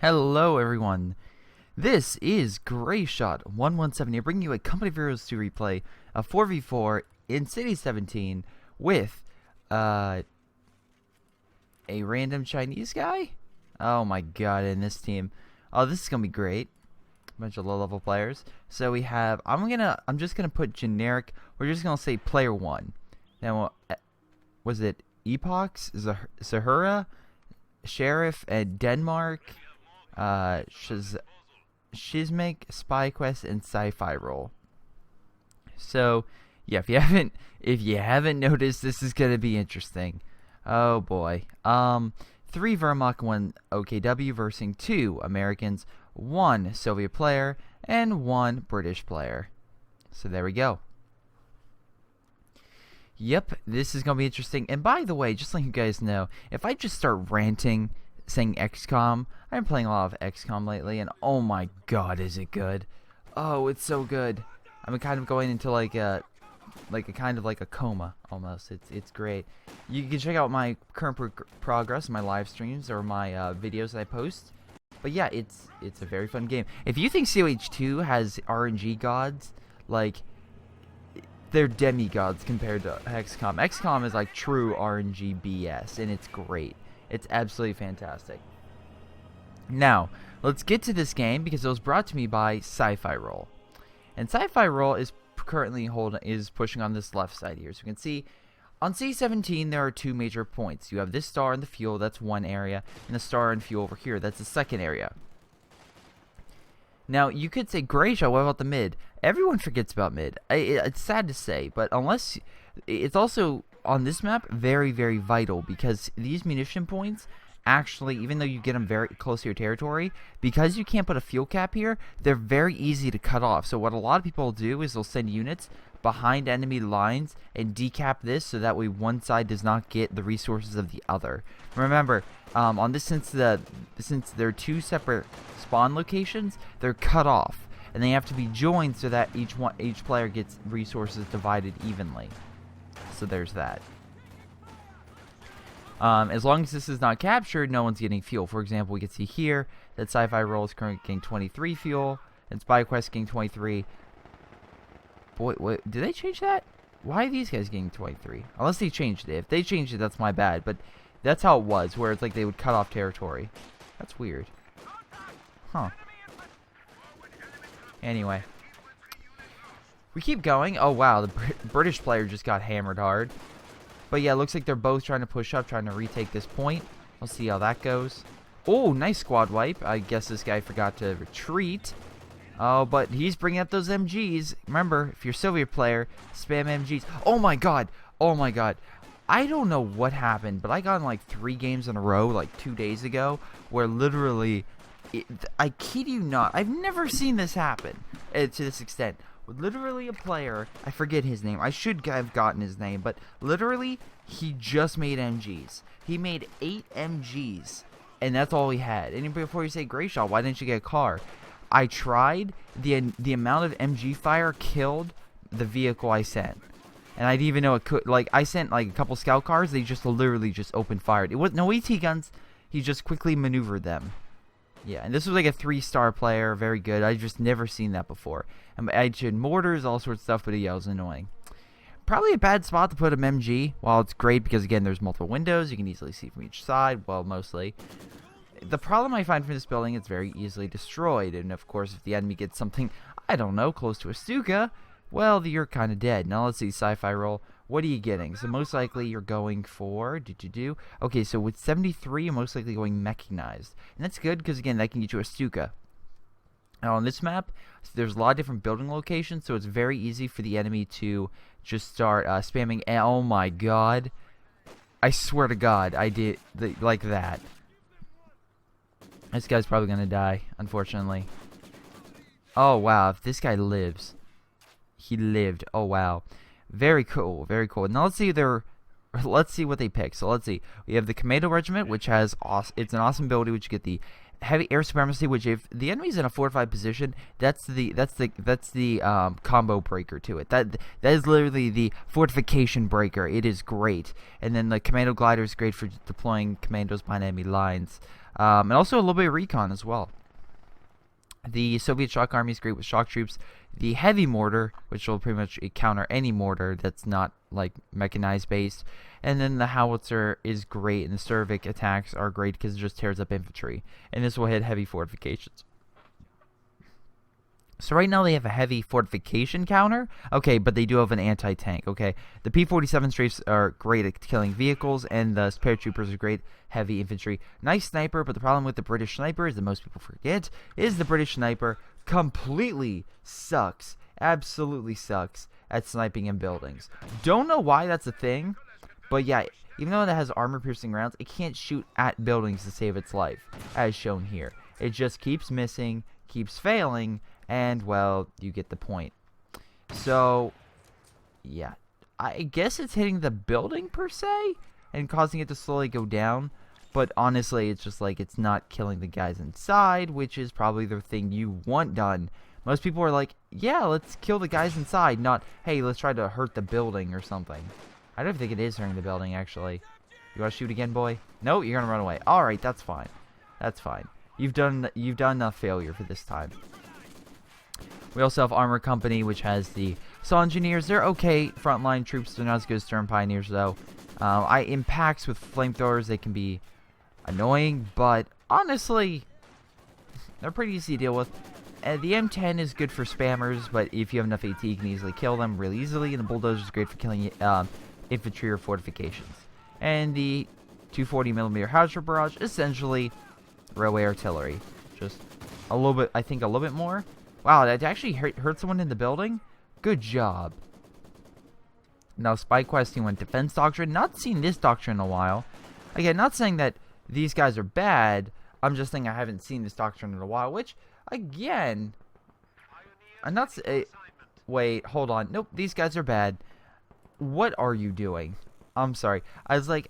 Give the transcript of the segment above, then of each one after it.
Hello everyone, this is Greyshot 117 here, bringing you a Company of Heroes 2 replay, a 4v4 in City 17 with a random Chinese guy? Oh my god, in this team. Oh, this is gonna be great. A bunch of low-level players. So we have, I'm just gonna put generic, we're just gonna say player 1. Now, was it Epochs, Zahura, Sheriff, and Denmark? Shizmek, Spy Quest, and Sci-Fi Roll. So, yeah, if you haven't noticed, this is gonna be interesting. Oh boy. 3 Vermont, 1 OKW versing 2 Americans, 1 Soviet player, and 1 British player. So there we go. Yep, this is gonna be interesting. And by the way, just letting you guys know, if I just start ranting saying XCOM, I've been playing a lot of XCOM lately, and oh my god, is it good. Oh, it's so good. I'm kind of going into like a coma almost. It's great. You can check out my current progress, my live streams, or my videos that I post. But yeah, it's a very fun game. If you think COH2 has RNG gods, like, they're demigods compared to XCOM. XCOM is like true RNG BS, and it's great. It's absolutely fantastic. Now, let's get to this game because it was brought to me by Sci-Fi Roll. And Sci-Fi Roll is currently pushing on this left side here. So you can see on C17 there are 2 major points. You have this star and the fuel, that's one area, and the star and fuel over here, that's the second area. Now, you could say, Greyshot, what about the mid? Everyone forgets about mid. It's sad to say, but unless... It's also, on this map, very, very vital, because these munition points, actually, even though you get them very close to your territory, because you can't put a fuel cap here, they're very easy to cut off. So what a lot of people do is they'll send units behind enemy lines and decap this, so that way one side does not get the resources of the other. Remember, on this, since they're 2 separate spawn locations, they're cut off, and they have to be joined so that each player gets resources divided evenly. So there's that. As long as this is not captured, no one's getting fuel. For example, we can see here that Sci-Fi Roll is currently getting 23 fuel, and Spy Quest getting 23. Boy, wait, did they change that? Why are these guys getting 23? Unless they changed it. If they changed it, that's my bad. But that's how it was, where it's like they would cut off territory. That's weird. Huh. Anyway. We keep going. Oh, wow. The British player just got hammered hard. But yeah, it looks like they're both trying to push up, trying to retake this point. Let's see how that goes. Oh, nice squad wipe. I guess this guy forgot to retreat. Oh, but he's bringing up those MGs. Remember, if you're a Soviet player, spam MGs. Oh my god. Oh my god. I don't know what happened, but I got in like 3 games in a row, like 2 days ago, where literally, I kid you not, I've never seen this happen to this extent. Literally a player, I forget his name, I should have gotten his name, but literally, he just made MGs. He made 8 MGs, and that's all he had. And before you say, Greyshot, why didn't you get a car? I tried, the amount of MG fire killed the vehicle I sent. And I didn't even know it could, like, I sent like a couple scout cars, they just literally just opened fired. It was no AT guns, he just quickly maneuvered them. Yeah, and this was like a 3-star player, very good. I've just never seen that before. And I had mortars, all sorts of stuff, but yeah, it was annoying. Probably a bad spot to put an MG. While it's great because, again, there's multiple windows. You can easily see from each side. Well, mostly. The problem I find from this building, it's very easily destroyed. And, of course, if the enemy gets something, I don't know, close to a Stuka, well, you're kind of dead. Now, let's see, Sci-Fi Roll. What are you getting? So, most likely, you're going for... Okay, so with 73, you're most likely going mechanized. And that's good because, again, that can get you a Stuka. Now, on this map, there's a lot of different building locations, so it's very easy for the enemy to just start spamming. Oh, my God. I swear to God, I did like that. This guy's probably going to die, unfortunately. Oh, wow. If this guy lives... He lived. Oh, wow. Very cool. Very cool. Now, let's see what they pick. So, let's see. We have the Commando Regiment, which has... It's an awesome ability, which you get the... Heavy air supremacy, which if the enemy's in a fortified position, that's the combo breaker to it. That is literally the fortification breaker. It is great. And then the commando glider is great for deploying commandos behind enemy lines. And also a little bit of recon as well. The Soviet shock army is great with shock troops. The heavy mortar, which will pretty much counter any mortar that's not like mechanized based. And then the howitzer is great, and the Cervic attacks are great because it just tears up infantry. And this will hit heavy fortifications. So right now they have a heavy fortification counter. Okay, but they do have an anti-tank. Okay, the P-47 strafes are great at killing vehicles, and the paratroopers are great heavy infantry. Nice sniper, but the problem with the British sniper is that most people forget is the British sniper completely sucks. Absolutely sucks at sniping in buildings. Don't know why that's a thing, but yeah, even though it has armor-piercing rounds, it can't shoot at buildings to save its life, as shown here. It just keeps missing, keeps failing, and, well, you get the point. So, yeah. I guess it's hitting the building, per se, and causing it to slowly go down. But, honestly, it's just like it's not killing the guys inside, which is probably the thing you want done. Most people are like, yeah, let's kill the guys inside, not, hey, let's try to hurt the building or something. I don't think it is hurting the building, actually. You want to shoot again, boy? No, you're going to run away. Alright, that's fine. That's fine. You've done a failure for this time. We also have Armor Company, which has the Saw Engineers. They're okay frontline troops. They're not as good as Stern Pioneers, though. In packs with flamethrowers, they can be annoying, but honestly, they're pretty easy to deal with. The M10 is good for spammers, but if you have enough AT, you can easily kill them really easily. And the Bulldozer is great for killing infantry or fortifications. And the 240mm howitzer barrage, essentially railway artillery. Just a little bit, I think a little bit more. Wow, that actually hurt someone in the building? Good job. Now, Spy Questing went Defense Doctrine. Not seen this doctrine in a while. Again, not saying that these guys are bad. I'm just saying I haven't seen this doctrine in a while. Which, again, I'm not... wait, hold on. Nope, these guys are bad. What are you doing? I'm sorry. I was like...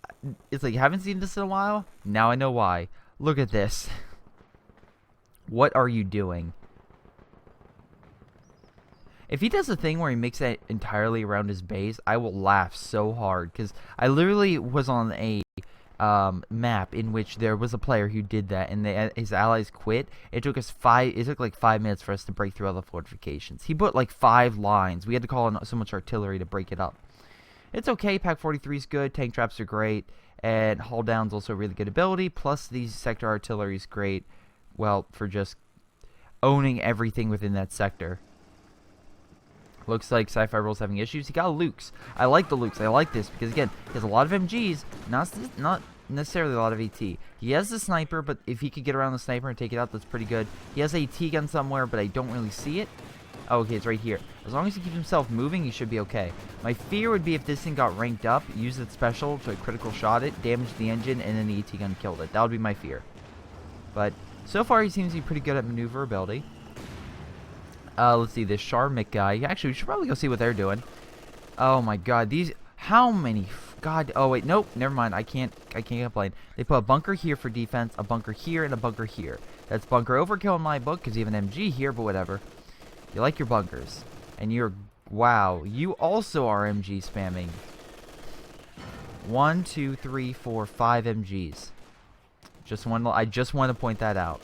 It's like, you haven't seen this in a while? Now I know why. Look at this. What are you doing? If he does a thing where he makes that entirely around his base, I will laugh so hard. Because I literally was on a map in which there was a player who did that, and his allies quit. It took like 5 minutes for us to break through all the fortifications. He put like 5 lines. We had to call in so much artillery to break it up. It's okay. Pack 43 is good. Tank traps are great. And hull down's also a really good ability. Plus, the sector artillery is great. Well, for just owning everything within that sector. Looks like Sci-Fi Roll's having issues. He got a Luke's. I like the Luke's. I like this because, again, he has a lot of MGs, not necessarily a lot of AT. He has the sniper, but if he could get around the sniper and take it out, that's pretty good. He has a AT gun somewhere, but I don't really see it. Oh, okay, it's right here. As long as he keeps himself moving, he should be okay. My fear would be if this thing got ranked up, use its special to critical shot it, damage the engine, and then the AT gun killed it. That would be my fear. But so far, he seems to be pretty good at maneuverability. Let's see, this Sharmik guy. Actually, we should probably go see what they're doing. Oh my god, these... How many... God... Oh, wait, nope, never mind. I can't complain. They put a bunker here for defense, a bunker here, and a bunker here. That's bunker overkill in my book, because you have an MG here, but whatever. You like your bunkers. And you're... Wow, you also are MG spamming. 1, 2, 3, 4, 5 MGs. I just want to point that out.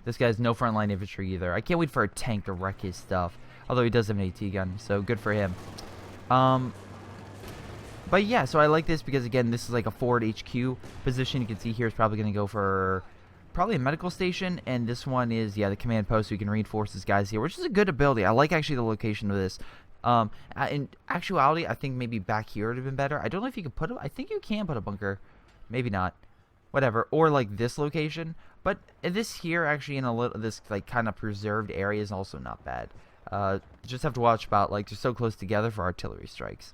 This guy has no frontline infantry either. I can't wait for a tank to wreck his stuff. Although he does have an AT gun, so good for him. But yeah, so I like this because, again, this is like a forward HQ position. You can see here is probably going to go for probably a medical station. And this one is, yeah, the command post, so you can reinforce his guys here, which is a good ability. I like, actually, the location of this. In actuality, I think maybe back here would have been better. I don't know if you could put I think you can put a bunker. Maybe not. Whatever. Or, like, this location. But this here, actually, in this, like, kind of preserved area is also not bad. Just have to watch about, like, they're so close together for artillery strikes.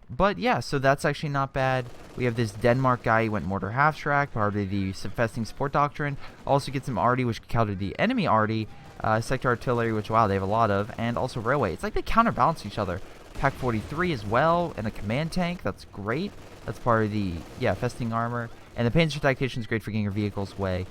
But, yeah, so that's actually not bad. We have this Denmark guy who went Mortar Half-Track, part of the Festing Support Doctrine. Also get some arty, which countered the enemy arty. Sector Artillery, which, wow, they have a lot of. And also Railway. It's like they counterbalance each other. Pack 43 as well, and a Command Tank. That's great. That's part of the, yeah, Festing Armor. And the Panzer Tactician is great for getting your vehicles away.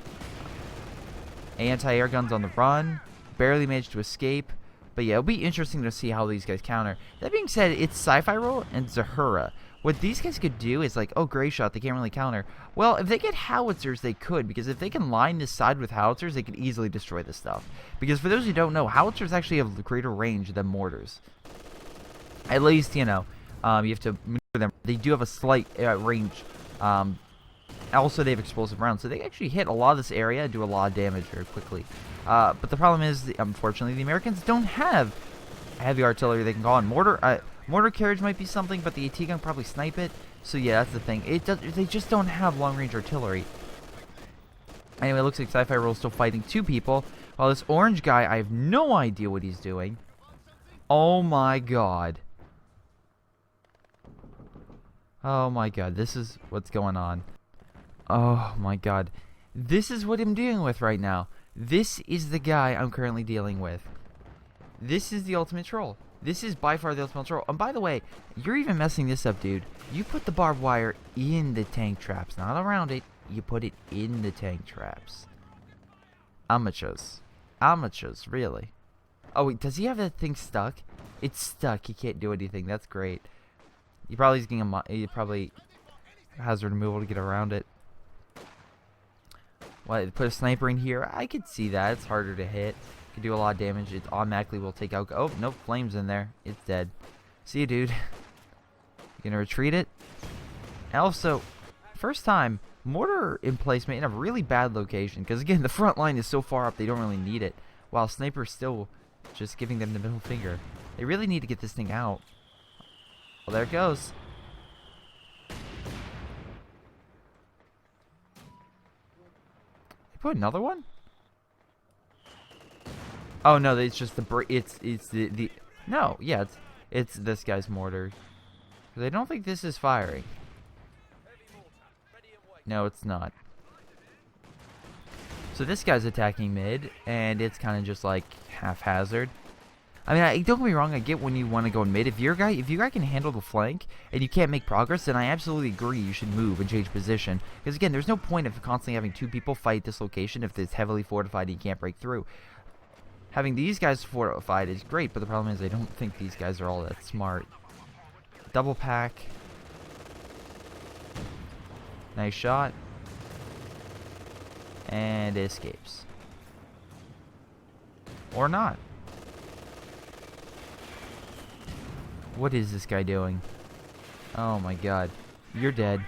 Anti-air guns on the run. Barely managed to escape. But yeah, it'll be interesting to see how these guys counter. That being said, it's Sci-Fi Roll and Zahura, What these guys could do is like, oh, Greyshot, they can't really counter. Well, if they get howitzers, they could, because if they can line this side with howitzers, they could easily destroy this stuff. Because for those who don't know, howitzers actually have greater range than mortars. At least, you know, you have to maneuver them. They do have a slight range. Also, they have explosive rounds, so they actually hit a lot of this area and do a lot of damage very quickly. But the problem is, unfortunately, the Americans don't have heavy artillery they can call on. Mortar carriage might be something, but the AT gun probably snipe it. So yeah, that's the thing. They just don't have long-range artillery. Anyway, it looks like Sci-Fi Roll is still fighting 2 people. While this orange guy, I have no idea what he's doing. Oh my god. Oh my god, this is what's going on. Oh my god. This is what I'm dealing with right now. This is the guy I'm currently dealing with. This is the ultimate troll. This is by far the ultimate troll. And by the way, you're even messing this up, dude. You put the barbed wire in the tank traps, not around it. You put it in the tank traps. Amateurs. Amateurs, really. Oh, wait, does he have that thing stuck? It's stuck. He can't do anything. That's great. He probably is getting he probably hazard removal to get around it. What, put a sniper in here? I could see that. It's harder to hit. Could do a lot of damage. It automatically will take out. Oh, no flames in there. It's dead. See you, dude. You gonna retreat it? Also, first time mortar emplacement in a really bad location, because again, the front line is so far up they don't really need it, while sniper's still just giving them the middle finger. They really need to get this thing out. Well, there it goes. They put another one? Oh no, it's just the it's the no, yeah, it's this guy's mortar. I don't think this is firing. No, it's not. So this guy's attacking mid, and it's kind of just like haphazard. I mean, don't get me wrong. I get when you want to go in mid. If your guy can handle the flank and you can't make progress, then I absolutely agree you should move and change position. Because again, there's no point of constantly having 2 people fight this location if it's heavily fortified and you can't break through. Having these guys fortified is great, but the problem is I don't think these guys are all that smart. Double pack. Nice shot. And it escapes. Or not. What is this guy doing? Oh my god. You're dead.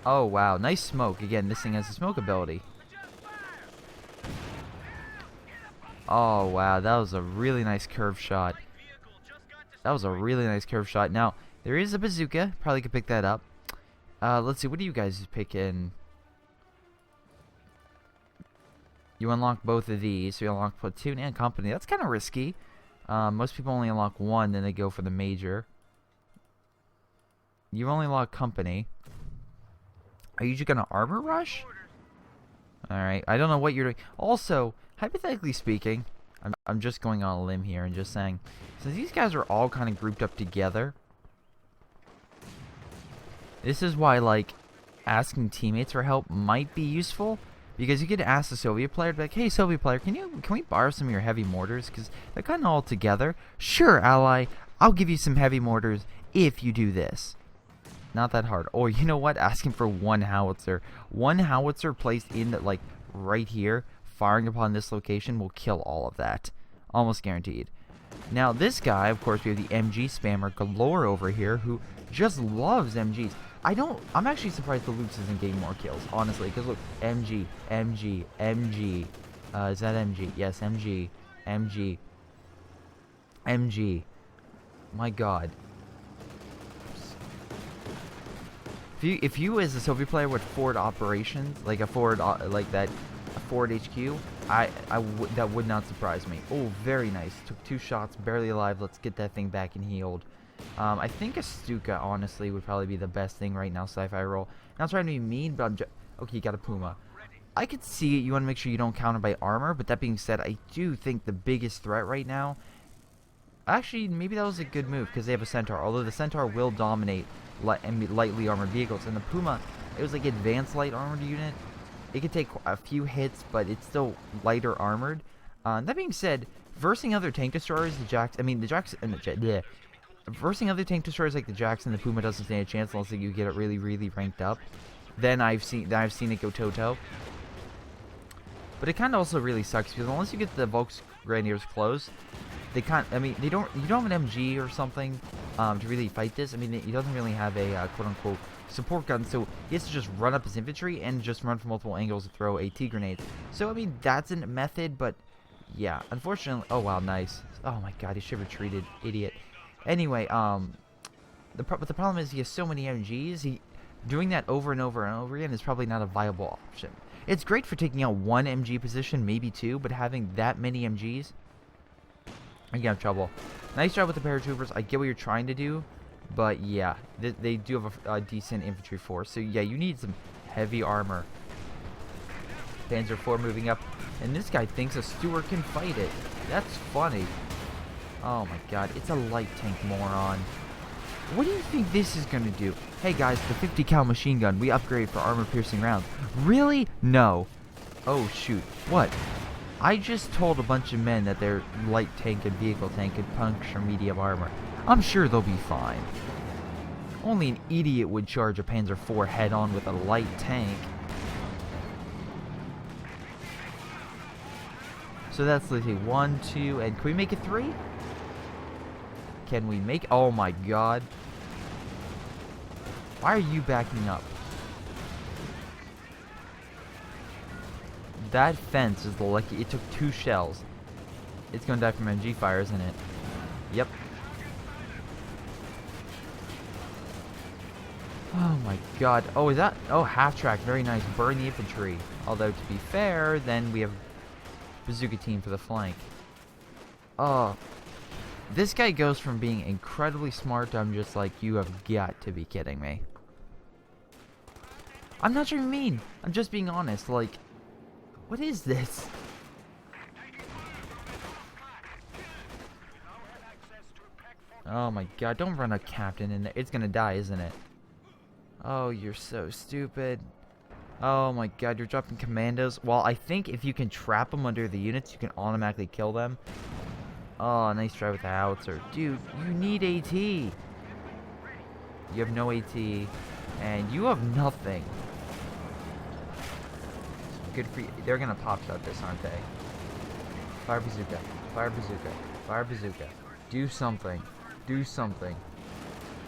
Oh wow, nice smoke. Again, this thing has a smoke ability. Oh wow, that was a really nice curve shot. That was a really nice curve shot. Now, there is a bazooka. Probably could pick that up. Let's see, what do you guys pick in? You unlock both of these. So you unlock platoon and company. That's kind of risky. Most people only unlock one, then they go for the major. You only unlock company. Are you just gonna armor rush? Alright, I don't know what you're doing. Also, hypothetically speaking, I'm just going on a limb here and just saying, since these guys are all kind of grouped up together, this is why, like, asking teammates for help might be useful. Because you could ask the Soviet player, like, hey, Soviet player, can we borrow some of your heavy mortars? Because they're kind of all together. Sure, ally, I'll give you some heavy mortars if you do this. Not that hard. Or, you know what? Asking for one howitzer. One howitzer placed in, like, right here, firing upon this location will kill all of that. Almost guaranteed. Now, this guy, of course, we have the MG spammer galore over here, who just loves MGs. I'm actually surprised the Lutz isn't getting more kills, honestly, because look, MG, MG, MG, is that MG? Yes, MG, MG, MG, my god. If you as a Soviet player would forward operations, like a forward, like that, a forward HQ, that would not surprise me. Oh, very nice, took 2 shots, barely alive, let's get that thing back and healed. I think a Stuka, honestly, would probably be the best thing right now, Sci-Fi Roll. Not trying to be mean, but I'm just... Okay, you got a Puma. I could see it. You want to make sure you don't counter by armor, but that being said, I do think the biggest threat right now... Actually, maybe that was a good move, because they have a Centaur. Although the Centaur will dominate lightly armored vehicles. And the Puma, it was like advanced light armored unit. It could take a few hits, but it's still lighter armored. That being said, versing other tank destroyers, the Jacks... I mean, the Jacks... versing other tank destroyers like the Jackson, the Puma doesn't stand a chance unless you get it really, really ranked up. Then I've seen it go toe-toe. But it kind of also really sucks because unless you get the Volks Grenadiers close, they can't. I mean, you don't have an MG or something to really fight this. I mean, he doesn't really have a quote-unquote support gun, so he has to just run up his infantry and just run from multiple angles to throw AT grenades. So I mean, that's a method, but yeah, unfortunately. Oh wow, nice. Oh my God, he should have retreated, idiot. Anyway, the problem is he has so many MGs. Doing that over and over and over again is probably not a viable option. It's great for taking out one MG position, maybe two, but having that many MGs, you have trouble. Nice job with the paratroopers. I get what you're trying to do, but yeah, they do have a decent infantry force. So yeah, you need some heavy armor. Panzer IV moving up, and this guy thinks a Stuart can fight it. That's funny. Oh my God, it's a light tank, moron. What do you think this is going to do? Hey guys, the 50 cal machine gun we upgrade for armor piercing rounds. Really? No. Oh shoot. What? I just told a bunch of men that their light tank and vehicle tank could puncture medium armor. I'm sure they'll be fine. Only an idiot would charge a Panzer IV head on with a light tank. So that's, let's see, 1, 2, and can we make it 3? Can we make? Oh my God. Why are you backing up? That fence is the lucky. It took 2 shells. It's gonna die from MG fire, isn't it? Yep. Oh my God. Oh, is that? Oh, half track. Very nice. Burn the infantry. Although, to be fair, then we have bazooka team for the flank. Oh. This guy goes from being incredibly smart to I'm just like, you have got to be kidding me. I'm not trying to be mean. I'm just being honest. Like, what is this? Oh my God, don't run a captain in there. It's gonna die, isn't it? Oh, you're so stupid. Oh my God, you're dropping commandos. Well, I think if you can trap them under the units, you can automatically kill them. Oh, nice try with the howitzer. Dude, you need AT. You have no AT, and you have nothing. Good for you. They're gonna pop shot this, aren't they? Fire bazooka. Fire bazooka. Fire bazooka. Do something. Do something.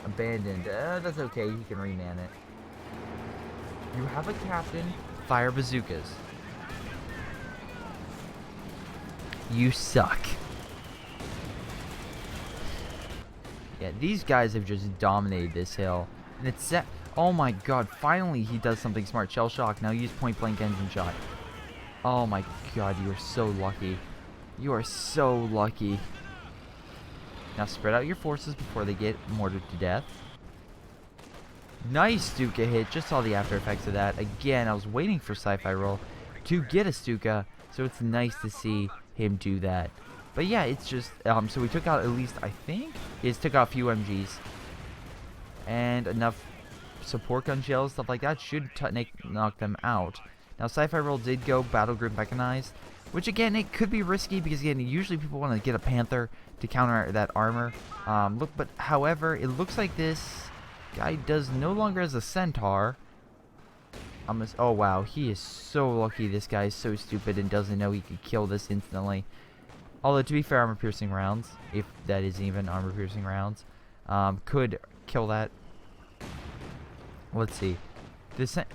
Abandoned. That's okay. He can reman it. You have a captain. Fire bazookas. You suck. Yeah, these guys have just dominated this hill. And it's set. Oh my God, finally he does something smart. Shell shock. Now use point blank engine shot. Oh my God, you are so lucky. You are so lucky. Now spread out your forces before they get mortared to death. Nice Stuka hit. Just saw the after effects of that. Again, I was waiting for Sci-Fi Roll to get a Stuka, so it's nice to see him do that. But yeah, it's just, so we took out at least, I think, took out a few MGs. And enough support gun shells, stuff like that, should knock them out. Now, Sci-Fi Roll did go Battle Group Mechanized, which again, it could be risky because again, usually people want to get a Panther to counter that armor. But however, it looks like this guy does no longer has a Centaur. Oh wow, he is so lucky. This guy is so stupid and doesn't know he could kill this instantly. Although, to be fair, armor piercing rounds, if that is even armor piercing rounds, could kill that. Let's see.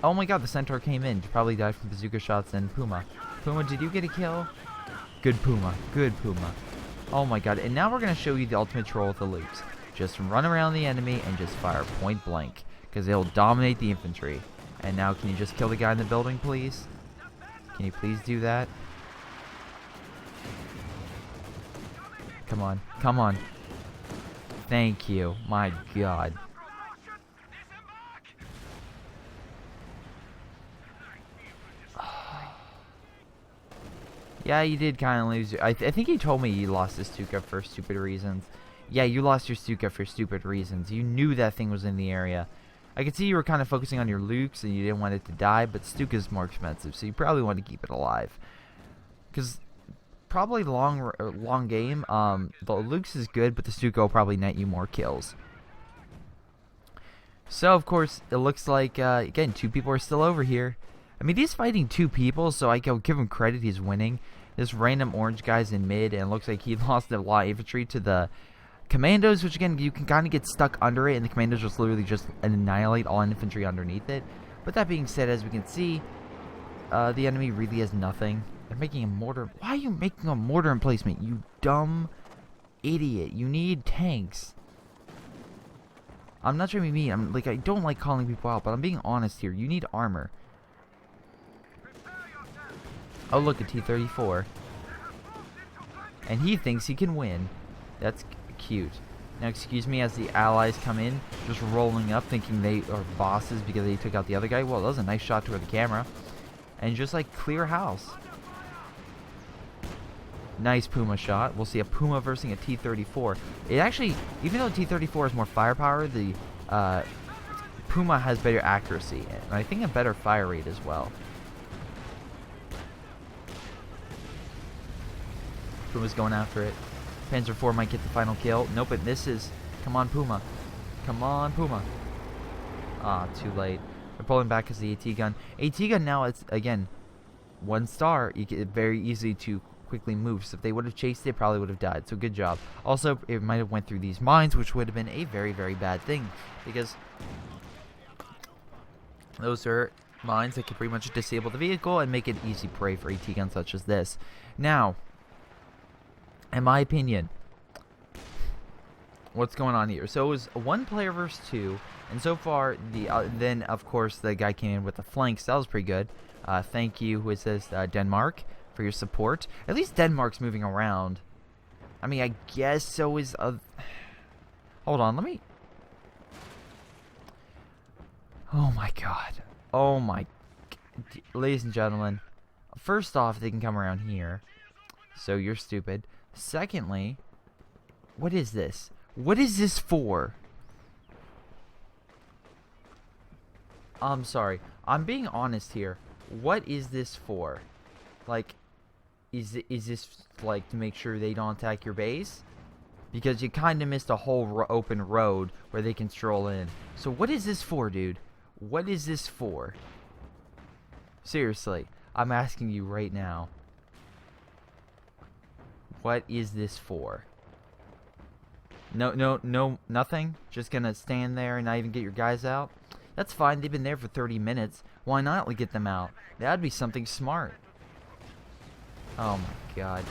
Oh my God, the Centaur came in. Probably died from bazooka shots and Puma. Puma, did you get a kill? Good Puma. Good Puma. Oh my God. And now we're going to show you the ultimate troll with the loops. Just run around the enemy and just fire point blank. Because they'll dominate the infantry. And now, can you just kill the guy in the building, please? Can you please do that? Come on. Come on. Thank you. My God. Yeah, you did kind of lose. I think he told me you lost his Stuka for stupid reasons. Yeah, you lost your Stuka for stupid reasons. You knew that thing was in the area. I could see you were kind of focusing on your Lukes and you didn't want it to die, but Stuka's more expensive, so you probably want to keep it alive. Because probably long game. The Luke's is good, but the Stuka will probably net you more kills. So, of course, it looks like, again, 2 people are still over here. I mean, he's fighting 2 people, so I can give him credit. He's winning. This random orange guy's in mid, and it looks like he lost a lot of infantry to the commandos, which, again, you can kind of get stuck under it, and the commandos just literally just annihilate all infantry underneath it. But that being said, as we can see, the enemy really has nothing. They're making a mortar. Why are you making a mortar emplacement, you dumb idiot? You need tanks. I'm not trying to be mean. I don't like calling people out, but I'm being honest here. You need armor. Oh, look, a T-34. And he thinks he can win. That's cute. Now, excuse me, as the allies come in, just rolling up, thinking they are bosses because they took out the other guy. Well, that was a nice shot toward the camera. And just, like, clear house. Nice Puma shot. We'll see a Puma versus a T-34. It actually, even though T-34 has more firepower, the Puma has better accuracy. And I think a better fire rate as well. Puma's going after it. Panzer IV might get the final kill. Nope, it misses. Come on, Puma. Come on, Puma. Ah, too late. They're pulling back because the AT gun. AT gun now, it's, again, 1 star. You get it very easy to quickly move. So if they would have chased it, probably would have died. So good job. Also, it might have went through these mines, which would have been a very, very bad thing. Because those are mines that can pretty much disable the vehicle and make it easy prey for AT guns such as this. Now, in my opinion, what's going on here? So it was 1 player versus 2, and so far, then of course the guy came in with the flanks. That was pretty good. Thank you, who says Denmark, for your support. At least Denmark's moving around. I mean, I guess so is. Hold on, let me. Oh my god. Oh my. Ladies and gentlemen, first off, they can come around here. So you're stupid. Secondly, what is this? What is this for? I'm sorry. I'm being honest here. What is this for? Like, is this like to make sure they don't attack your base? Because you kind of missed a whole open road where they can stroll in. So what is this for, dude? What is this for? Seriously, I'm asking you right now. What is this for? No, nothing? Just gonna stand there and not even get your guys out? That's fine, they've been there for 30 minutes. Why not get them out? That'd be something smart. Oh my god.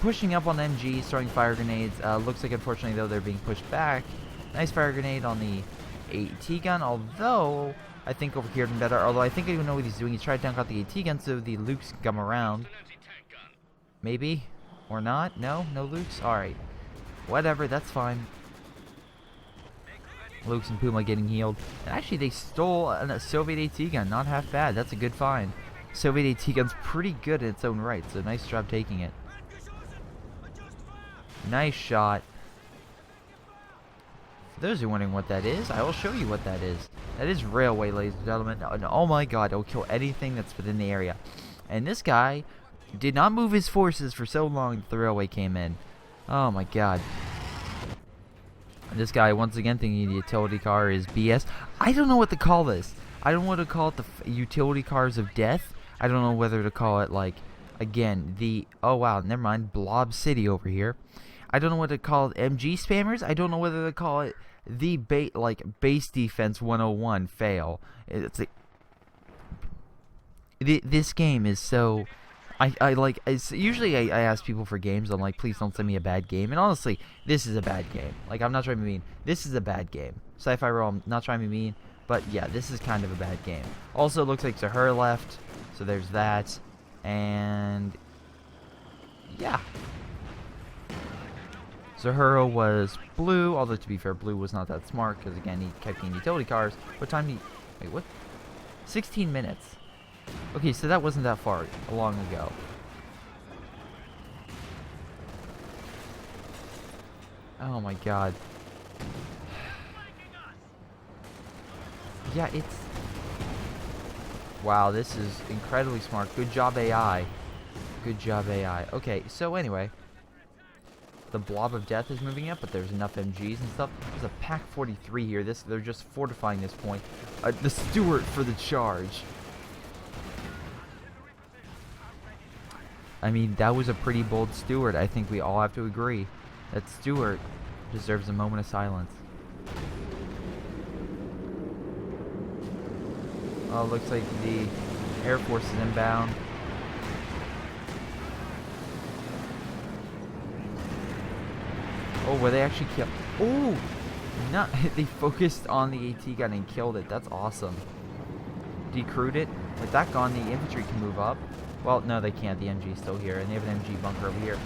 Pushing up on the MG, throwing fire grenades. Looks like, unfortunately, though, they're being pushed back. Nice fire grenade on the AT gun, although I think over here would be better. Although I think I don't know what he's doing. He's trying to tank out the AT gun so the Lukes can come around. Maybe? Or not? No? No Lukes? Alright. Whatever, that's fine. Lukes and Puma getting healed. And actually, they stole a Soviet AT gun. Not half bad. That's a good find. Soviet AT gun's pretty good in its own right, so nice job taking it. Nice shot. For those who are wondering what that is, I will show you what that is. That is railway, ladies and gentlemen. And oh my god, it will kill anything that's within the area. And this guy did not move his forces for so long that the railway came in. Oh my god. And this guy, once again, thinking the utility car is BS. I don't know what to call this. I don't want to call it the utility cars of death. I don't know whether to call it, like, again, the... Oh, wow, never mind. Blob City over here. I don't know what to call it. MG spammers. I don't know whether to call it the base defense 101 fail. It's like... This game is so... usually I ask people for games. I'm like, please don't send me a bad game. And honestly, this is a bad game. Like, I'm not trying to be mean. This is a bad game. Sci-Fi Roll, I'm not trying to be mean. But yeah, this is kind of a bad game. Also, it looks like Zahur left. So there's that. And yeah. Zahura was blue. Although, to be fair, blue was not that smart. Because again, he kept getting utility cars. What time did he... Wait, what? 16 minutes. Okay, so that wasn't that far long ago. Oh my god. Yeah, it's... Wow, this is incredibly smart. Good job, AI. Good job, AI. Okay, so anyway. The blob of death is moving up, but there's enough MGs and stuff. There's a Pack 43 here. They're just fortifying this point. The Stewart for the charge. I mean, that was a pretty bold Stewart. I think we all have to agree that Stewart deserves a moment of silence. Oh, looks like the Air Force is inbound. Oh, were they actually killed? Oh, not they focused on the AT gun and killed it. That's awesome. Decrewed it. With that gone, the infantry can move up. Well, no, they can't. The MG's still here, and they have an MG bunker over here.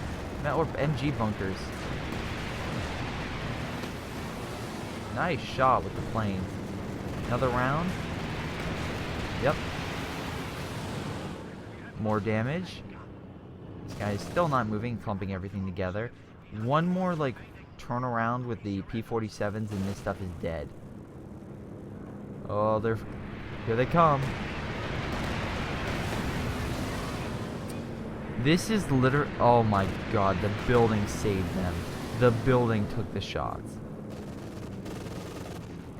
Or MG bunkers. Nice shot with the planes. Another round. Yep. More damage. This guy is still not moving, clumping everything together. One more, like, turn around with the P-47s and this stuff is dead. Oh, here they come. This is literally, oh my god, the building saved them. The building took the shots.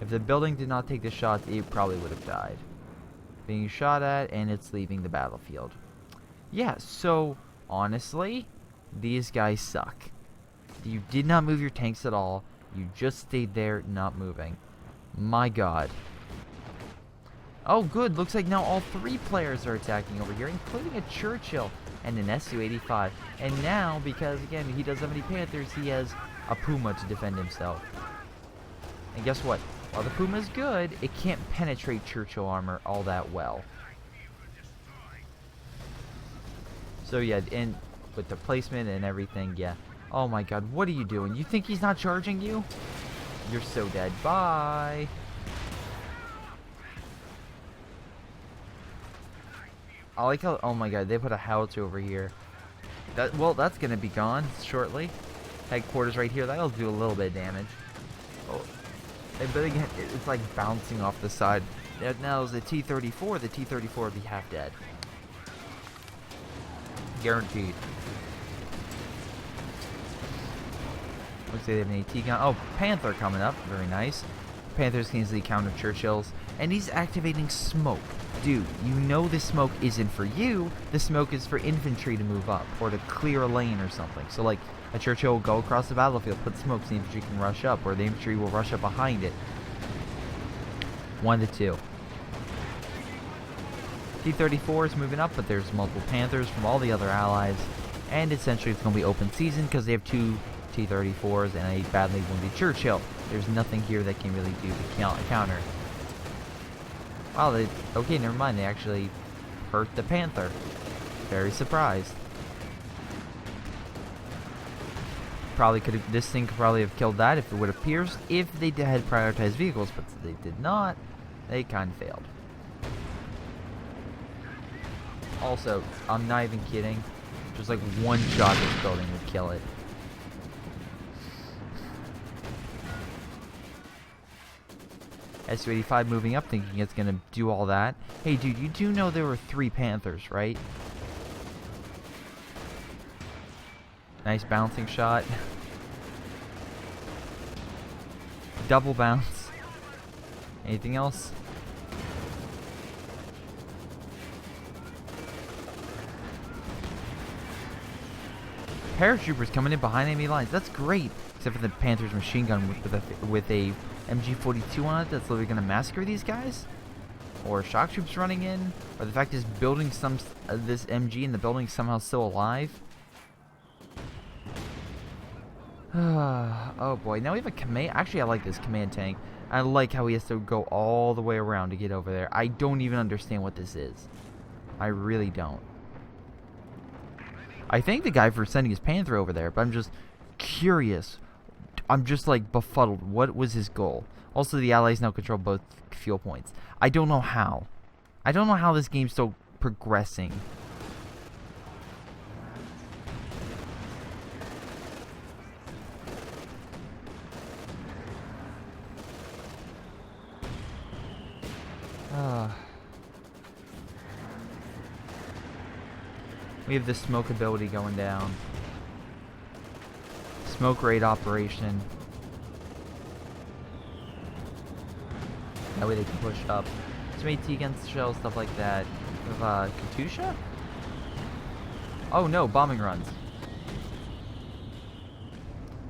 If the building did not take the shots, it probably would have died. Being shot at, and it's leaving the battlefield. Yeah, so, honestly, these guys suck. You did not move your tanks at all. You just stayed there, not moving. My god. Oh, good. Looks like now all 3 players are attacking over here, including a Churchill and an Su-85. And now, because, again, he doesn't have any Panthers, he has a Puma to defend himself. And guess what? While the Puma is good, it can't penetrate Churchill armor all that well. So, yeah, and with the placement and everything, yeah. Oh my god, what are you doing? You think he's not charging you? You're so dead. Bye! I like how, oh my god, they put a howitzer over here. Well, that's gonna be gone shortly. Headquarters right here, that'll do a little bit of damage. Oh, but again, it's like bouncing off the side. Now is the T-34, the T-34 will be half dead. Guaranteed. Looks like they have an AT gun. Oh, Panther coming up. Very nice. Panther's can easily counter Churchills. And he's activating smoke. Dude, you know the smoke isn't for you. The smoke is for infantry to move up. Or to clear a lane or something. So, like, a Churchill will go across the battlefield, put smoke so the infantry can rush up. Or the infantry will rush up behind it. 1 to 2. T-34 is moving up, but there's multiple Panthers from all the other allies. And essentially it's going to be open season because they have 2 T-34s and a badly wounded Churchill. There's nothing here that can really do the counter. Wow, okay, never mind. They actually hurt the Panther. Very surprised. Probably could have. This thing could probably have killed that if it would have pierced. If they had prioritized vehicles, but they did not. They kind of failed. Also, I'm not even kidding. Just like one shot at this building would kill it. Su-85 moving up, thinking it's gonna do all that. Hey, dude, you do know there were 3 Panthers, right? Nice bouncing shot. Double bounce. Anything else? Paratroopers coming in behind enemy lines. That's great. Except for the Panther's machine gun with a MG42 on it that's literally going to massacre these guys? Or shock troops running in? Or the fact is building this MG and the building somehow still alive? Oh boy, now we have a command. Actually, I like this command tank. I like how he has to go all the way around to get over there. I don't even understand what this is. I really don't. I thank the guy for sending his Panther over there, but I'm just curious. I'm just like befuddled. What was his goal? Also, the Allies now control both fuel points. I don't know how. I don't know how this game's still progressing. We have the smoke ability going down. Smoke raid operation. That way they can push up. Some AT against shells, stuff like that. We have Katusha? Oh no, bombing runs.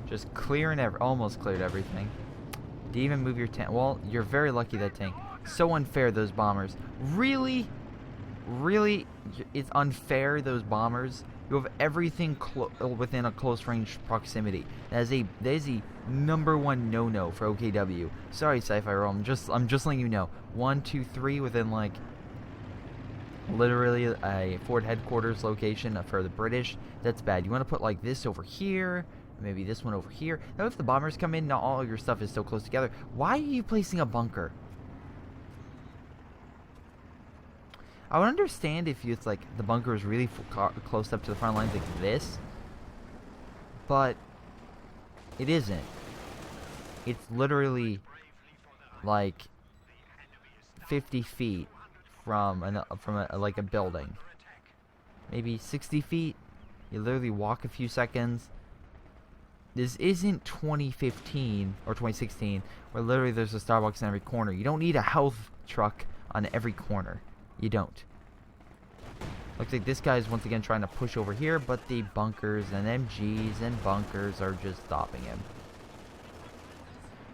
Just clearing almost cleared everything. Do you even move your tank? Well, you're very lucky that tank. So unfair, those bombers. Really? Really? It's unfair, those bombers. You have everything within a close range proximity. That is a #1 no-no for OKW. Sorry, Sci-Fi Roll. I'm just letting you know. 1, 2, 3 within like literally a Ford headquarters location for the British. That's bad. You want to put like this over here. Maybe this one over here. Now, if the bombers come in, not all your stuff is so close together. Why are you placing a bunker? I would understand if it's like the bunker is really close up to the front lines like this, but it isn't. It's literally like 50 feet from like a building, maybe 60 feet. You literally walk a few seconds. This isn't 2015 or 2016 where literally there's a Starbucks in every corner. You don't need a health truck on every corner. You don't. Looks like this guy's once again trying to push over here, but the bunkers and MGs and bunkers are just stopping him.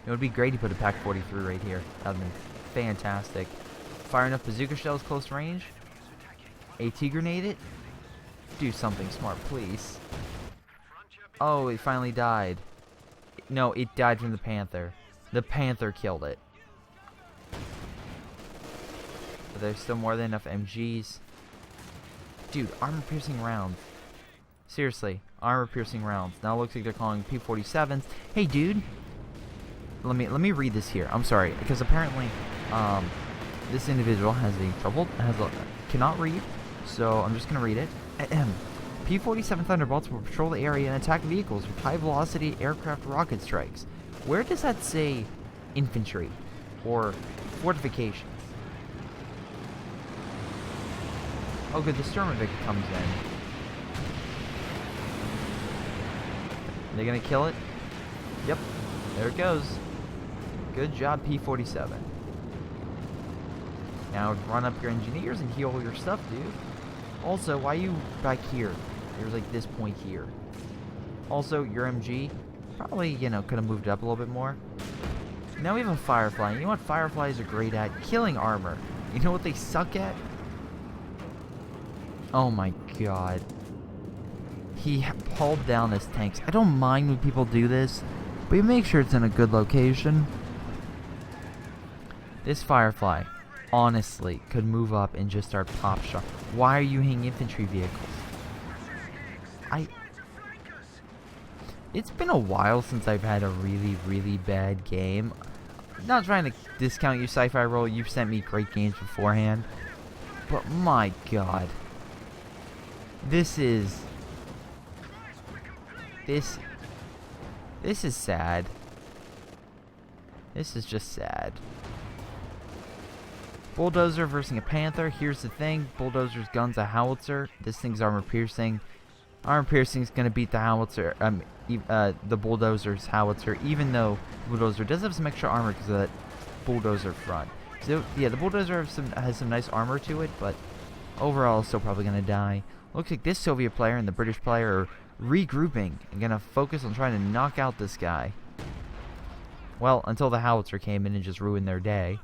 It would be great to put a Pack 43 right here. That would be fantastic. Firing up bazooka shells close range. AT grenade it. Do something smart, please. Oh, it finally died. No, it died from the Panther. The Panther killed it. But there's still more than enough MGs. Dude, armor-piercing rounds. Seriously, armor-piercing rounds. Now it looks like they're calling P-47s. Hey, dude. Let me read this here. I'm sorry, because apparently, this individual cannot read. So I'm just gonna read it. P-47 Thunderbolts will patrol the area and attack vehicles with high-velocity aircraft rocket strikes. Where does that say infantry or fortifications? Oh good, the Sturmovik comes in. Are they gonna kill it? Yep, there it goes. Good job, P-47. Now run up your engineers and heal all your stuff, dude. Also, why are you back here? There's like this point here. Also, your MG probably, you know, could have moved up a little bit more. Now we have a Firefly. You know what Fireflies are great at? Killing armor. You know what they suck at? Oh my god. He hauled down his tanks. I don't mind when people do this, but you make sure it's in a good location. This Firefly, honestly, could move up and just start pop shot. Why are you hitting infantry vehicles? It's been a while since I've had a really, really bad game. I'm not trying to discount you, Sci-Fi Roll. You've sent me great games beforehand. But my god. This is sad. This is just sad. Bulldozer versus a Panther. Here's the thing. Bulldozer's gun's a howitzer. This thing's armor piercing. Armor piercing is going to beat the howitzer. The bulldozer's howitzer, even though the bulldozer does have some extra armor because of that bulldozer front. So yeah, the bulldozer has some nice armor to it, but overall, it's still probably going to die. Looks like this Soviet player and the British player are regrouping and going to focus on trying to knock out this guy. Well, until the howitzer came in and just ruined their day.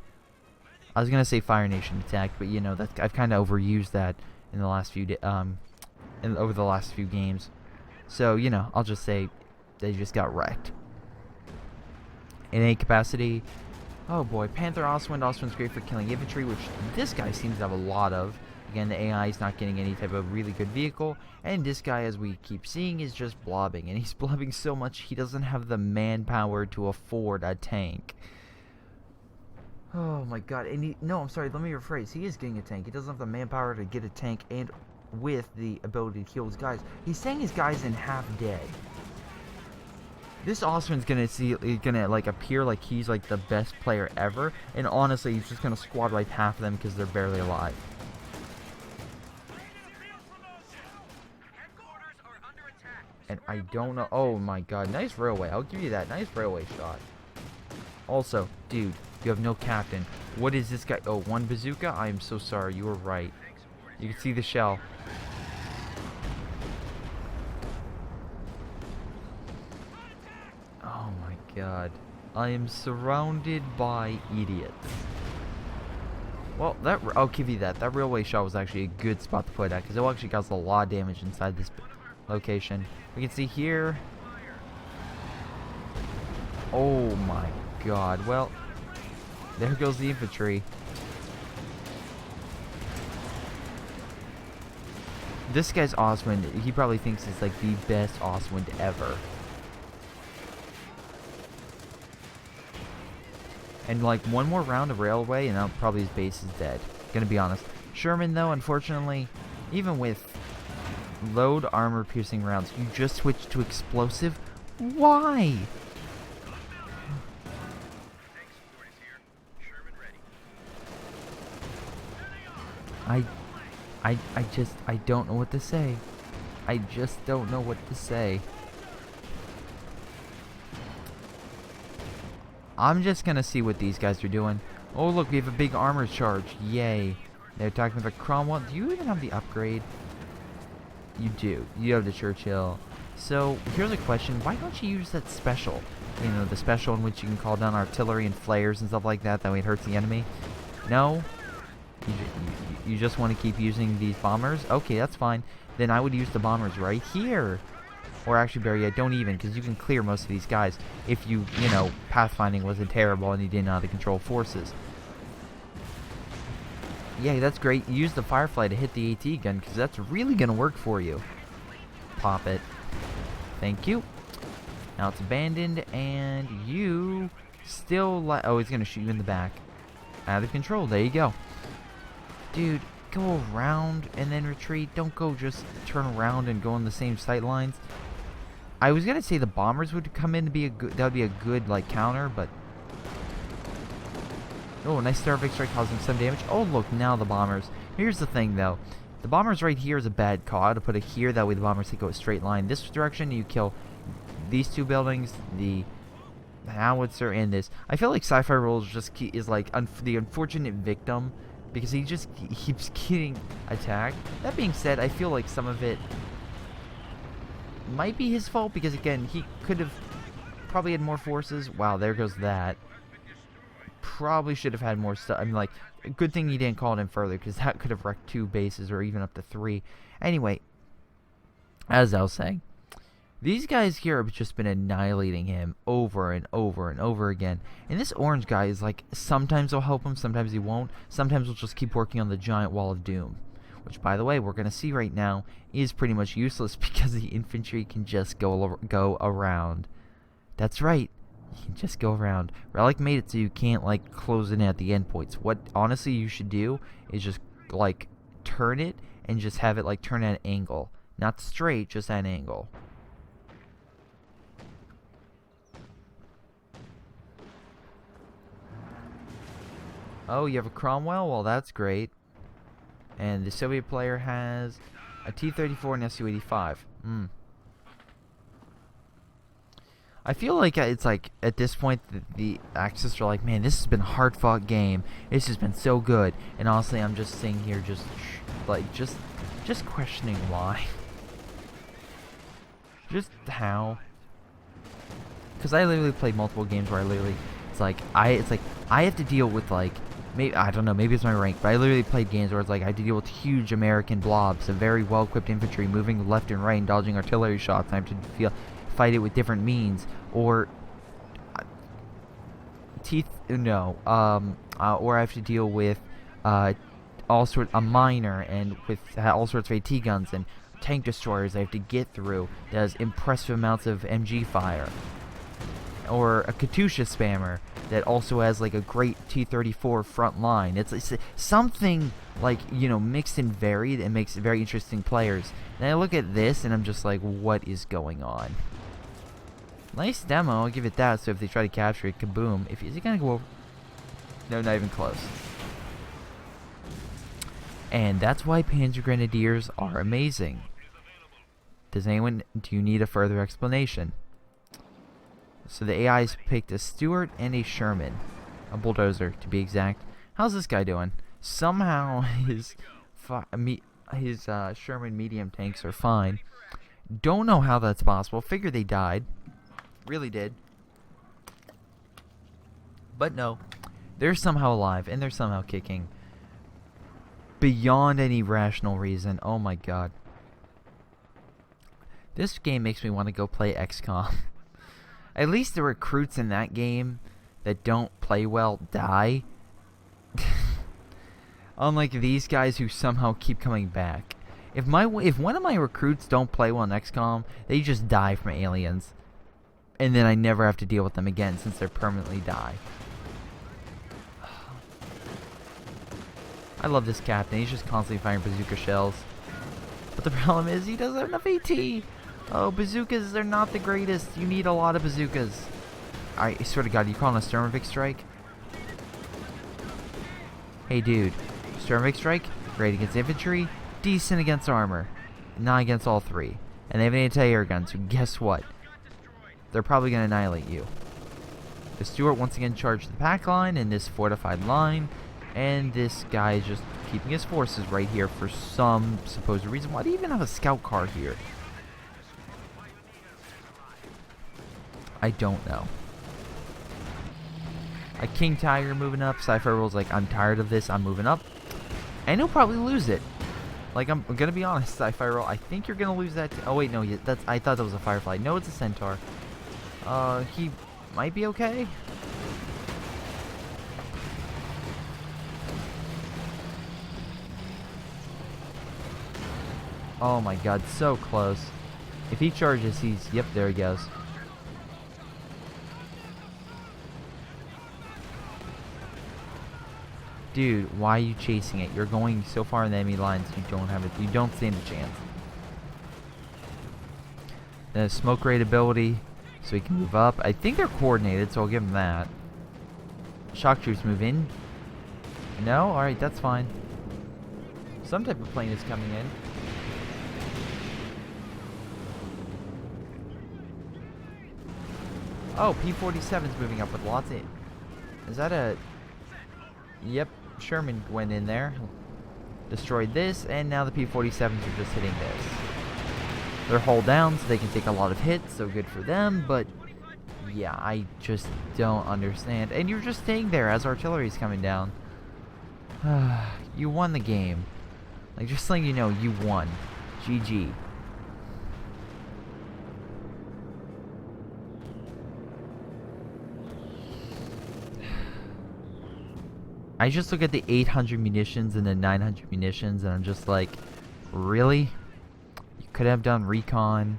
I was gonna say Fire Nation attack, but you know that I've kind of overused that in the last few over the last few games. So you know, I'll just say they just got wrecked. In A capacity, oh boy, Panther Oswind. Oswind's great for killing infantry, which this guy seems to have a lot of. Again, the AI is not getting any type of really good vehicle, and this guy, as we keep seeing, is just blobbing, and he's blobbing so much he doesn't have the manpower to afford a tank. Oh my god, and no, I'm sorry, let me rephrase. He is getting a tank. He doesn't have the manpower to get a tank and with the ability to heal his guys. He's saying his guys in half dead. This Austrian's gonna like appear like he's like the best player ever, and honestly, he's just gonna squad wipe half of them because they're barely alive. And I don't know. Oh my god. Nice railway. I'll give you that. Nice railway shot. Also, dude, you have no captain. What is this guy? Oh, one bazooka? I am so sorry. You were right. You can see the shell. Oh my god. I am surrounded by idiots. Well, I'll give you that. That railway shot was actually a good spot to put at, because it actually causes a lot of damage inside this location. We can see here. Oh my god. Well, there goes the infantry. This guy's Oswind, he probably thinks it's like the best Oswind ever. And like one more round of railway and now probably his base is dead. Gonna be honest. Sherman though, unfortunately, even with load armor piercing rounds, you just switched to explosive? Why? I don't know what to say. I just don't know what to say. I'm just gonna see what these guys are doing. Oh look, we have a big armor charge. Yay. They're talking about Cromwell. Do you even have the upgrade? You do. You have the Churchill. So, here's a question. Why don't you use that special? You know, the special in which you can call down artillery and flares and stuff like that. That way it hurts the enemy. No? You just want to keep using these bombers? Okay, that's fine. Then I would use the bombers right here. Or actually, Barry, don't even, because you can clear most of these guys if you know, pathfinding wasn't terrible and you didn't know how to control forces. Yeah, that's great. Use the Firefly to hit the AT gun, because that's really going to work for you. Pop it. Thank you. Now it's abandoned, and you still oh, he's going to shoot you in the back. Out of control. There you go. Dude, go around and then retreat. Don't go just turn around and go on the same sight lines. I was gonna say the bombers would come in to be a good, that would be a good like counter, but oh, nice Starvik strike causing some damage. Oh look, now the bombers. Here's the thing though, the bombers right here is a bad call. I had to put it here, that way the bombers can go a straight line this direction. You kill these two buildings, the howitzer and this. I feel like Sci-Fi Rules just is like the unfortunate victim, because he just keeps getting attacked. That being said, I feel like some of it might be his fault, because again, he could have probably had more forces. Wow, there goes that. Probably should have had more stuff. I mean, like, good thing he didn't call it in further, because that could have wrecked 2 bases or even up to 3. Anyway, as I was saying, these guys here have just been annihilating him over and over and over again. And this orange guy is like, sometimes he'll help him, sometimes he won't. Sometimes we'll just keep working on the giant wall of doom. Which, by the way, we're going to see right now is pretty much useless, because the infantry can just go around. That's right. You can just go around. Relic made it so you can't, like, close in at the endpoints. What, honestly, you should do is just, like, turn it and just have it, like, turn at an angle. Not straight, just at an angle. Oh, you have a Cromwell? Well, that's great. And the Soviet player has a T-34 and Su-85. I feel like it's like, at this point, the Axis are like, man, this has been a hard-fought game. This has been so good. And honestly, I'm just sitting here just questioning why. Just how. Because I literally played multiple games where it's like I have to deal with, like, maybe, I don't know, maybe it's my rank, but I literally played games where it's like I had to deal with huge American blobs of very well-equipped infantry moving left and right and dodging artillery shots, and I have to fight it with different means, or or I have to deal with a miner and with all sorts of AT guns and tank destroyers I have to get through that has impressive amounts of MG fire, or a Katusha spammer that also has like a great T-34 front line. It's something like, you know, mixed and varied, and makes very interesting players. And I look at this and I'm just like, what is going on? Nice demo, I'll give it that. So if they try to capture it, kaboom. Is it gonna go over? No, not even close. And that's why Panzer Grenadiers are amazing. Do you need a further explanation? So the AI's picked a Stewart and a Sherman. A bulldozer, to be exact. How's this guy doing? Somehow his Sherman medium tanks are fine. Don't know how that's possible. Figure they died. Really did. But no. They're somehow alive, and they're somehow kicking. Beyond any rational reason. Oh my god. This game makes me want to go play XCOM. At least the recruits in that game that don't play well die. Unlike these guys who somehow keep coming back. If one of my recruits don't play well in XCOM, they just die from aliens. And then I never have to deal with them again since they're permanently die. I love this captain. He's just constantly firing bazooka shells. But the problem is he doesn't have enough AT. Oh, bazookas, they're not the greatest. You need a lot of bazookas. I swear to God, you calling a Sturmovik strike? Hey, dude. Sturmovik strike? Great against infantry. Decent against armor. Not against all three. And they have anti-air guns, so guess what? They're probably going to annihilate you. The Stewart once again charged the pack line in this fortified line. And this guy is just keeping his forces right here for some supposed reason. Why do you even have a scout car here? I don't know. A King Tiger moving up. Sci-Fi Roll's like, I'm tired of this. I'm moving up. And he'll probably lose it. Like, I'm going to be honest, Sci-Fi Roll. I think you're going to lose that. Oh, wait, no. I thought that was a Firefly. No, it's a Centaur. He might be okay. Oh my god, so close. If he charges, he's... Yep, there he goes. Dude, why are you chasing it? You're going so far in the enemy lines, you don't have it. You don't stand a chance. The smoke rate ability, so he can move up. I think they're coordinated, so I'll give him that. Shock troops move in. No? Alright, that's fine. Some type of plane is coming in. Oh, P-47's moving up with lots of... Is that a... Yep, Sherman went in there. Destroyed this, and now the P-47s are just hitting this. They're hull down, so they can take a lot of hits, so good for them, but... Yeah, I just don't understand. And you're just staying there as artillery's coming down. You won the game. Like, just letting you know, you won. GG. I just look at the 800 munitions and the 900 munitions, and I'm just like, really? You could have done recon.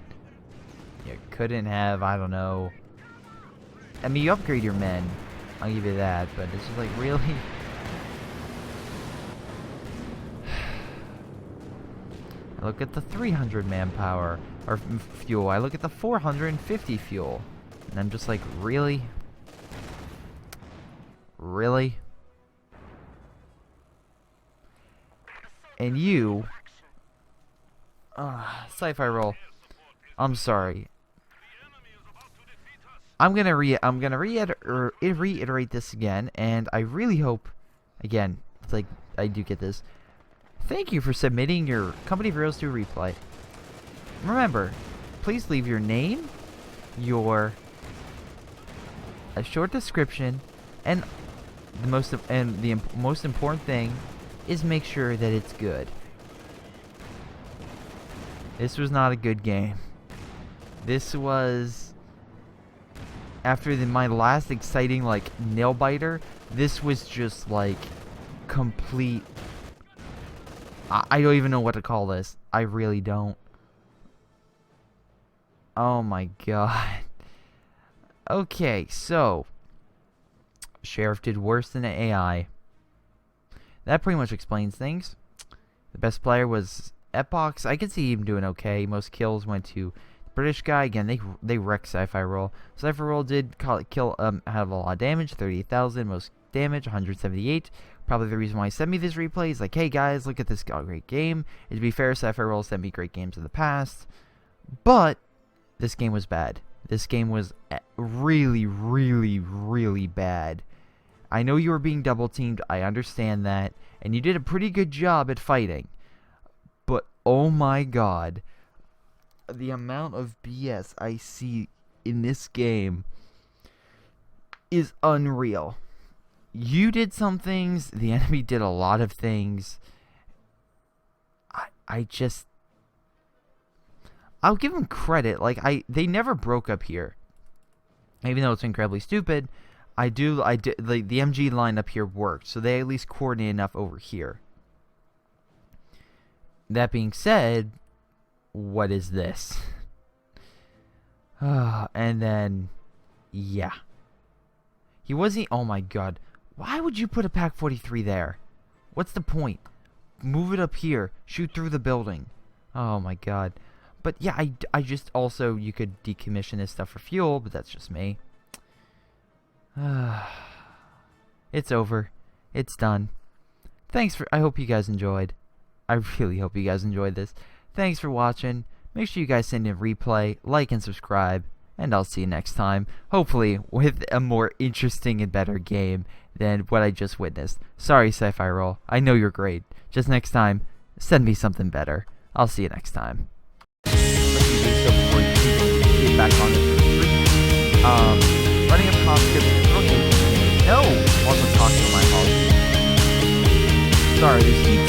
You couldn't have, I don't know. I mean, you upgrade your men. I'll give you that, but it's just like, really? I look at the 300 manpower, or fuel. I look at the 450 fuel. And I'm just like, really? Really? And you... Sci-Fi Roll. I'm sorry. I'm gonna reiterate this again, and I really hope, again, it's like, I do get this. Thank you for submitting your Company of Heroes to replay. Remember, please leave your name, a short description, and the most important thing is make sure that it's good. This was not a good game. This was, after my last exciting, like, nail biter, this was just like complete... I don't even know what to call this. I really don't. Oh my god. Okay, so Sheriff did worse than the AI. That pretty much explains things. The best player was Epox. I can see him doing okay. Most kills went to the British guy. Again, they wrecked Sci-Fi Roll. Sci-Fi Roll did have a lot of damage, 38,000. Most damage, 178. Probably the reason why he sent me this replay is like, hey guys, look at this great game. And to be fair, Sci-Fi Roll sent me great games in the past. But this game was bad. This game was really, really, really bad. I know you were being double teamed. I understand that. And you did a pretty good job at fighting. But, oh my god. The amount of BS I see in this game is unreal. You did some things. The enemy did a lot of things. I'll give them credit. Like, they never broke up here. Even though it's incredibly stupid, the MG line up here worked. So they at least coordinated enough over here. That being said, what is this? And then, yeah. He wasn't, oh my god. Why would you put a Pac 43 there? What's the point? Move it up here. Shoot through the building. Oh my god. But yeah, I just also, you could decommission this stuff for fuel, but that's just me. It's over. It's done. I hope you guys enjoyed. I really hope you guys enjoyed this. Thanks for watching. Make sure you guys send in a replay, like, and subscribe. And I'll see you next time. Hopefully with a more interesting and better game than what I just witnessed. Sorry, Sci-Fi Roll. I know you're great. Just next time, send me something better. I'll see you next time. Back on the running up conscript. No! Also talking to my apologies. Sorry, there's heat